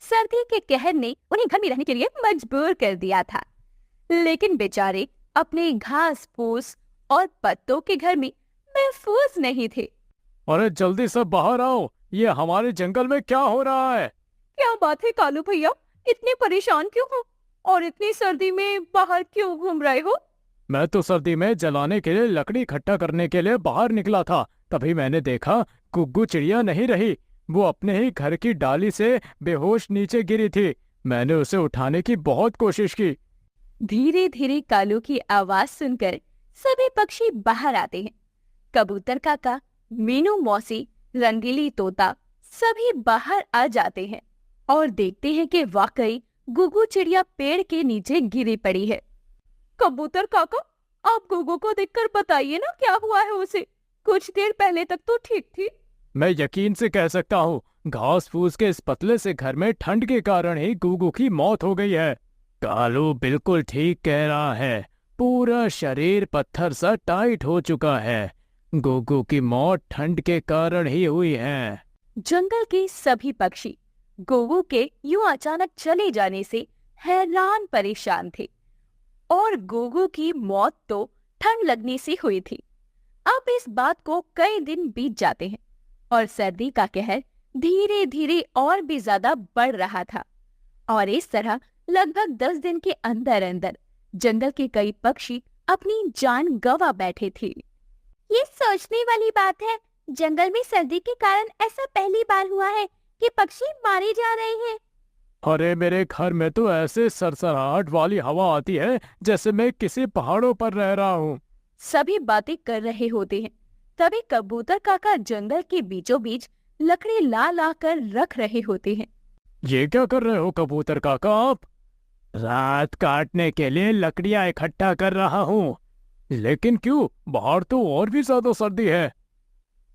सर्दी के कहर ने उन्हें घर में रहने के लिए मजबूर कर दिया था। लेकिन बेचारे अपने घास फूस और पत्तों के घर में महफूज नहीं थे। अरे जल्दी सब बाहर आओ, ये हमारे जंगल में क्या हो रहा है? क्या बात है कालू भैया, इतने परेशान क्यों हो और इतनी सर्दी में बाहर क्यों घूम रहे हो? मैं तो सर्दी में जलाने के लिए लकड़ी इकट्ठा करने के लिए बाहर निकला था। तभी मैंने देखा गुग्गू चिड़िया नहीं रही। वो अपने ही घर की डाली से बेहोश नीचे गिरी थी। मैंने उसे उठाने की बहुत कोशिश की। धीरे धीरे कालू की आवाज सुनकर सभी पक्षी बाहर आते हैं। कबूतर काका, मीनू मौसी, रंगीली तोता सभी बाहर आ जाते हैं और देखते हैं कि वाकई गुग्गू चिड़िया पेड़ के नीचे गिरी पड़ी है। कबूतर काका, आप गुग्गू को देखकर बताइए ना क्या हुआ है उसे। कुछ देर पहले तक तो ठीक थी। मैं यकीन से कह सकता हूँ, घास फूस के इस पतले से घर में ठंड के कारण ही गुग्गू की मौत हो गई है। कालू बिल्कुल ठीक कह रहा है। पूरा शरीर पत्थर सा टाइट हो चुका है। गुग्गू की मौत ठंड के कारण ही हुई है। जंगल के सभी पक्षी गुग्गू के यूं अचानक चले जाने से हैरान परेशान थे। और गुग्गू की मौत तो ठंड लगने से हुई थी। अब इस बात को कई दिन बीत जाते हैं और सर्दी का कहर धीरे धीरे और भी ज्यादा बढ़ रहा था। और इस तरह लगभग 10 दिन के अंदर अंदर जंगल के कई पक्षी अपनी जान गंवा बैठे थे। ये सोचने वाली बात है, जंगल में सर्दी के कारण ऐसा पहली बार हुआ है कि पक्षी मारे जा रहे हैं। अरे मेरे घर में तो ऐसे सरसराहट वाली हवा आती है जैसे मैं किसी पहाड़ों पर रह रहा हूँ। सभी बातें कर रहे होते हैं, तभी कबूतर काका जंगल के बीचों बीच लकड़ी ला ला कर रख रहे होते हैं। ये क्या कर रहे हो कबूतर काका आप? रात काटने के लिए लकड़ियां इकट्ठा कर रहा हूँ। लेकिन क्यों? बाहर तो और भी ज्यादा सर्दी है।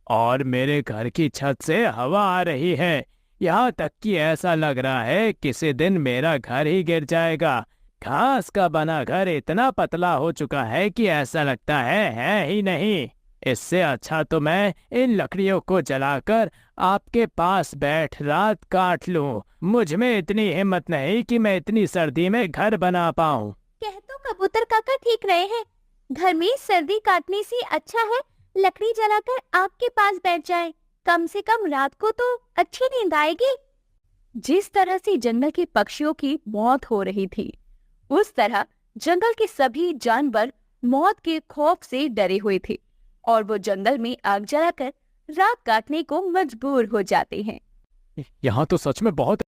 और मेरे घर की छत से हवा आ रही है। यहाँ तक कि ऐसा लग रहा है किसी दिन मेरा घर ही गिर जाएगा। घास का बना घर इतना पतला हो चुका है कि ऐसा लगता है ही नहीं। इससे अच्छा तो मैं इन लकड़ियों को जलाकर आपके पास बैठ रात काट लूं। मुझ में इतनी हिम्मत नहीं कि मैं इतनी सर्दी में घर बना पाऊं। कह तो कबूतर काका ठीक रहे हैं, घर में सर्दी काटने से अच्छा है लकड़ी जलाकर आपके पास बैठ जाए। कम से कम रात को तो अच्छी नींद आएगी। जिस तरह से जंगल के पक्षियों की मौत हो रही थी, उस तरह जंगल के सभी जानवर मौत के खौफ से डरे हुए थे और वो जंगल में आग जलाकर रात काटने को मजबूर हो जाते हैं। यहाँ तो सच में बहुत